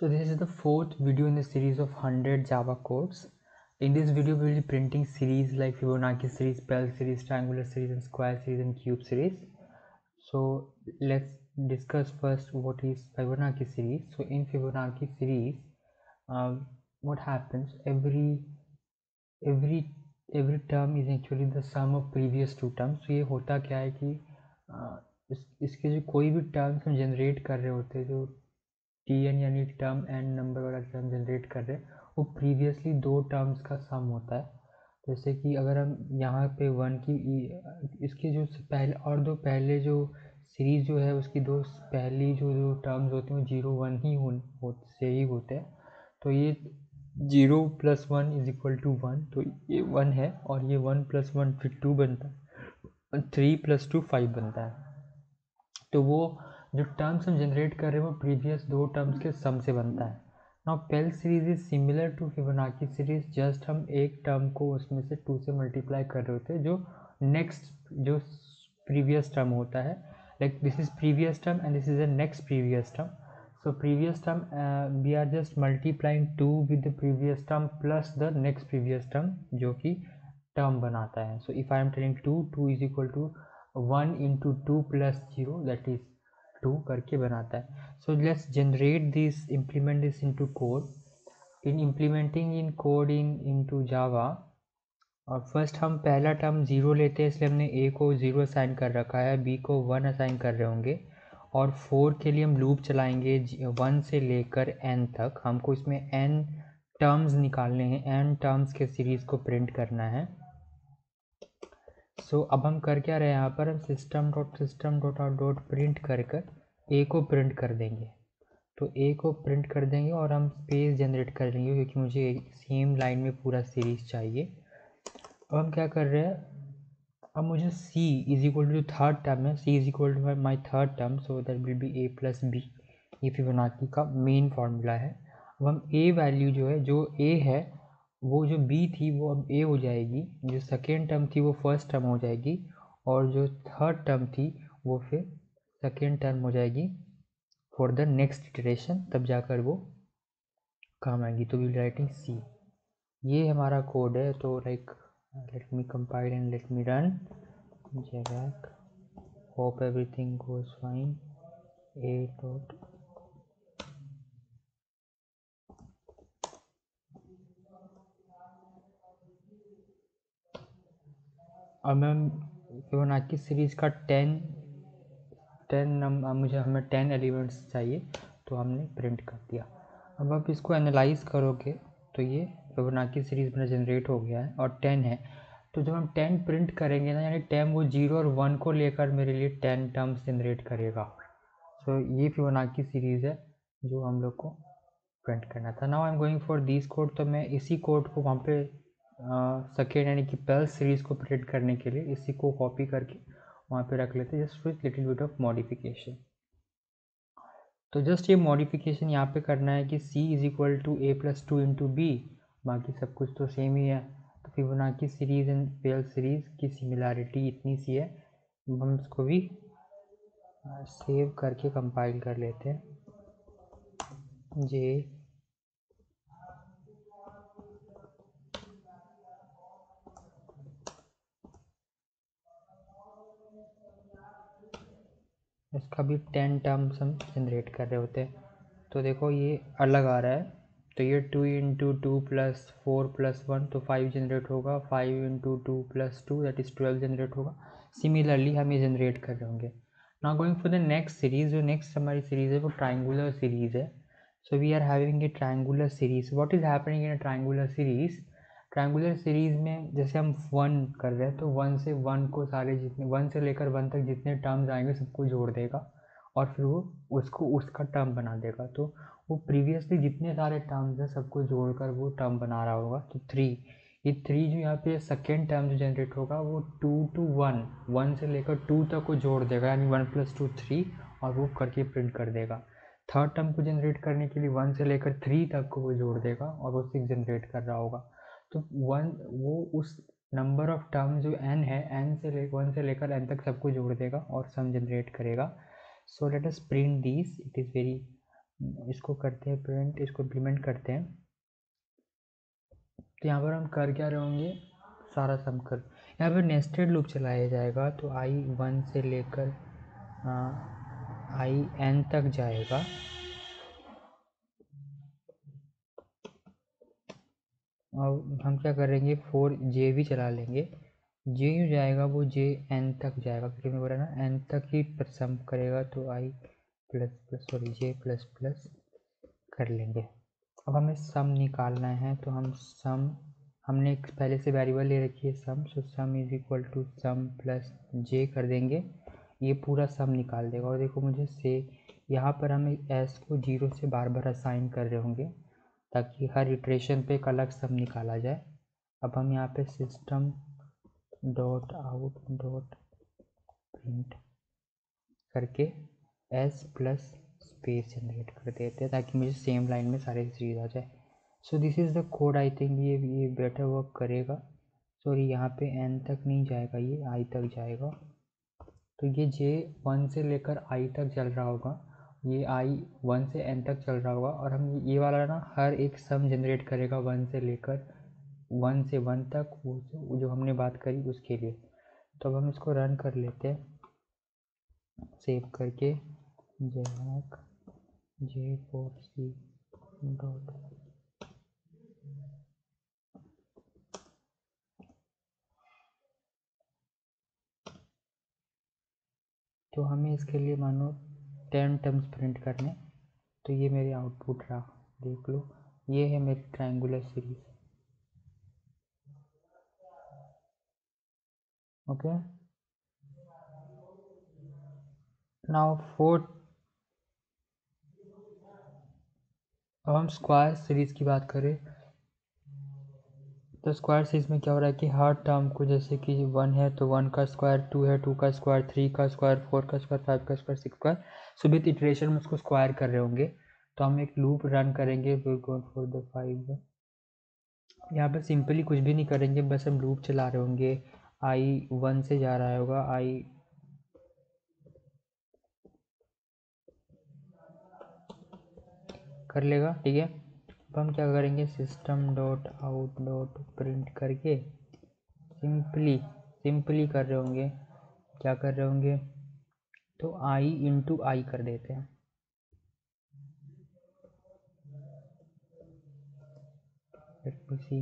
So this is the fourth video in the series of 100 Java codes. In this video we will be printing series like Fibonacci series, Pell series, triangular series and square series and cube series. So let's discuss first what is Fibonacci series. So in Fibonacci series, what happens every term is actually the sum of previous two terms. So ये होता क्या है कि इसके जो कोई भी terms हम जनरेट कर रहे होते हैं, जो Tn यानी टर्म एन नंबर वाला टर्म जनरेट कर रहे हैं, वो प्रीवियसली दो टर्म्स का सम होता है. जैसे कि अगर हम यहाँ पे वन की इसके जो पहले और दो पहले जो सीरीज जो है उसकी दो पहली जो टर्म्स होते हैं वो 0 1 ही से ही होते हैं. तो ये 0 + 1 = 1, तो ये 1 है और ये 1 + 1 फिर 2 बनता है, 3 + 2 5 बनता है. तो वो जो टर्म्स हम जनरेट कर रहे हैं वो प्रीवियस दो टर्म्स के सम से बनता है. Now Pell series is similar to Fibonacci series, just हम एक टर्म को उसमें से 2 से मल्टीप्लाई कर रहे होते हैं जो नेक्स्ट जो प्रीवियस टर्म होता है. Like this is previous term and this is the next previous term. So previous term we are just multiplying 2 with the previous term plus the next previous term जो कि term बनाता है. So if I am telling 2 is equal to 1 into 2 plus 0, that is 2 करके बनाता है. So let's generate this, implement this into code. In implementing in code into Java, और first हम पहला टर्म 0 लेते हैं, इसलिए हमने a को 0 असाइन कर रखा है, b को 1 असाइन कर रहे होंगे. और 4 के लिए हम लूप चलाएंगे 1 से लेकर n तक. हमको इसमें n टर्म्स निकालने हैं, n टर्म्स के सीरीज़ को प्रिंट करना है. सो अब हम कर क्या रहे हैं, यहाँ पर हम system.out प्रिंट कर a को प्रिंट कर देंगे. तो a को प्रिंट कर देंगे और हम स्पेस जनरेट कर लेंगे क्योंकि मुझे सेम लाइन में पूरा सीरीज़ चाहिए. अब हम क्या कर रहे हैं, अब मुझे c इज इक्वल टू जो थर्ड टर्म है, c is equal to my third term, so that will be a + b. ये फिबोनाची का मेन फार्मूला है. अब हम a वैल्यू जो है, जो a है वो जो b थी वो अब a हो जाएगी, जो सेकेंड टर्म थी वो फर्स्ट टर्म हो जाएगी, और जो थर्ड टर्म थी वो फिर सेकेंड टर्म हो जाएगी फॉर द नेक्स्ट इटरेशन, तब जाकर वो काम आएगी. तो वी राइटिंग c. ये हमारा कोड है. तो like let me compile and let me run javac. Hope everything goes fine. A dot अब मैम फिबोनाची सीरीज़ का 10 मुझे हमें 10 एलिमेंट्स चाहिए, तो हमने प्रिंट कर दिया. अब आप इसको एनालाइज करोगे तो ये फिबोनाची सीरीज़ में जनरेट हो गया है और 10 है. तो जब हम 10 प्रिंट करेंगे ना, यानी 10 वो 0 और 1 को लेकर मेरे लिए 10 टर्म्स जनरेट करेगा. सो ये फिबोनाची सीरीज़ है जो हम लोग को प्रिंट करना था. Now I am going for this code. तो मैं इसी कोड को वहाँ पे सेकेंड यानी कि पेल सीरीज़ को प्रिंट करने के लिए इसी को कॉपी करके वहाँ पे रख लेते हैं, just with little bit of modification. तो जस्ट ये मॉडिफिकेशन यहाँ पे करना है कि c is equal to a + 2 into b. बाकी सब कुछ तो सेम ही है. तो Fibonacci series and Pell series की सिमिलैरिटी इतनी सी है. हम इसको भी सेव करके कंपाइल कर लेते हैं. जे इसका भी 10 टर्म्स हम जनरेट कर रहे होते हैं. तो देखो ये अलग आ रहा है. तो ये 2 इंटू 2 + 4 + 1, तो 5 जनरेट होगा. 5 इंटू 2 + 2 दैट इज़ 12 जनरेट होगा. सिमिलरली हम ये जनरेट कर रहे होंगे. Now going for the next series. जो नेक्स्ट हमारी सीरीज़ है वो ट्राइंगुलर सीरीज़ है. So we are having a triangular series. What is happening in a triangular series. Triangular series में जैसे हम 1 कर रहे हैं तो 1 से 1 को सारे जितने 1 से लेकर 1 तक जितने टर्म्स आएंगे सबको जोड़ देगा और फिर वो उसको उसका टर्म बना देगा. तो वो प्रीवियसली जितने सारे टर्म्स हैं सबको जोड़कर वो टर्म बना रहा होगा. तो 3, ये 3 जो यहाँ पे सेकेंड टर्म जो जनरेट होगा वो 2 to 1, 1 से लेकर 2 तक को जोड़ देगा, यानी 1 + 2 3, और वो करके प्रिंट कर देगा. थर्ड टर्म को जनरेट करने के लिए 1 से लेकर 3 तक को वो जोड़ देगा और वो 6 जनरेट कर रहा होगा. तो 1 वो उस नंबर ऑफ टर्म जो n है, n से 1 से लेकर n तक सबको जोड़ देगा और सम जनरेट करेगा. So let us print these. It is very इसको करते हैं प्रिंट, इसको इम्प्लीमेंट करते हैं। तो यहाँ पर हम कर क्या रहे होंगे, सारा सम कर, यहाँ पर नेस्टेड लूप चलाया जाएगा। तो आई 1 से लेकर आई n तक जाएगा। और हम क्या करेंगे, 4j भी चला लेंगे। जे यूँ जाएगा वो जे n तक जाएगा, क्योंकि मैं बोल रहा ना n तक ही सम करेगा। तो आई प्लस प्लस सॉरी जे प्लस प्लस कर लेंगे। अब हमें सम निकालना है, तो हम सम, हमने एक पहले से वेरिएबल ले रखी है sum, so sum is equal to sum plus J कर देंगे, ये पूरा सम निकाल देगा। और देखो मुझे से यहाँ पर हम एस को 0 से बार बार असाइन कर रहे होंगे, ताकि हर इटरेशन पे एक अलग सम निकाला जाए। अब हम यहाँ पे system dot out dot print करके एस प्लस स्पेस जनरेट कर देते हैं, ताकि मुझे सेम लाइन में सारे सीरीज आ जाए। So this is the code, I think ये बेटर वर्क करेगा। सॉरी यहाँ पे एन तक नहीं जाएगा, ये आई तक जाएगा। तो ये जे 1 से लेकर आई तक चल रहा होगा, ये आई 1 से एन तक चल रहा होगा, और हम ये वाला ना हर एक सम जनरेट करेगा 1 से लेकर 1 से 1 तक, वो जो हमने बात करी उसके लिए। तो अब हम इसको रन कर लेते हैं, सेव करके जैक J4C डॉट। तो हमें इसके लिए मानो 10 टर्म्स प्रिंट करने, तो ये मेरी आउटपुट रहा, देख लो, ये है मेरी ट्रायंगुलर सीरीज। ओके, नाउ अब हम स्क्वायर सीरीज की बात करें, तो स्क्वायर सीरीज में क्या हो रहा है कि हर टर्म को, जैसे कि 1 है तो 1 का स्क्वायर, 2 है 2 का स्क्वायर, 3 का स्क्वायर, 4 का स्क्वायर, 5 का स्क्वायर, 6 का, सो विथ इटरेशन में उसको स्क्वायर कर रहे होंगे। तो हम एक लूप रन करेंगे फॉर द 5। यहाँ पर सिंपली कुछ भी नहीं करेंगे, बस हम लूप चला रहे होंगे। आई 1 से जा रहा होगा, आई कर लेगा, ठीक है। अब हम क्या करेंगे, system dot out dot print करके सिंपली कर रहे होंगे, क्या कर रहे होंगे, तो आई इंटू आई कर देते हैं। लेट मी सी,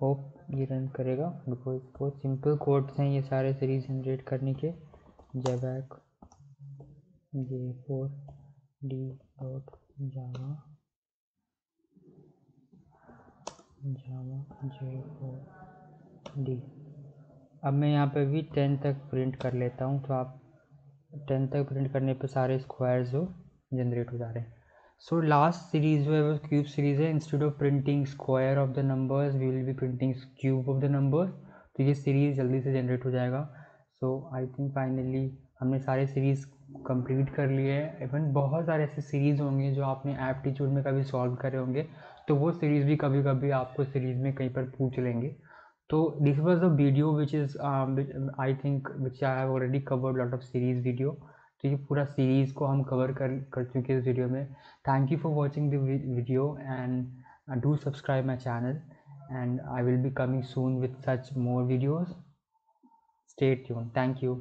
होप ये रन करेगा, बिकॉज बहुत सिंपल कोड्स हैं ये सारे सीरीज जनरेट करने के। Javac J4 D dot Java J4 D। अब मैं यहाँ पे भी 10 तक प्रिंट कर लेता हूँ, तो आप 10 तक प्रिंट करने पे सारे स्क्वायर्स जो जनरेट हो जा रहे हैं। सो लास्ट सीरीज जो है वो क्यूब सीरीज है। Instead of printing square of the numbers we will be printing cube of the numbers, तो ये सीरीज जल्दी से जनरेट हो जाएगा। सो आई थिंक फाइनली हमने सारे सीरीज़ कंप्लीट कर लिए हैं। इवन बहुत सारे ऐसे सीरीज़ होंगे जो आपने एप्टीट्यूड में कभी सॉल्व करे होंगे, तो वो सीरीज़ भी कभी कभी आपको सीरीज़ में कहीं पर पूछ लेंगे। तो this was the video which is I think which I have already covered lot of series video. तो ये पूरा सीरीज़ को हम कवर कर चुके हैं इस वीडियो में। Thank you for watching the video and do subscribe my channel, and I will be coming soon with such more videos. Stay tuned. Thank you.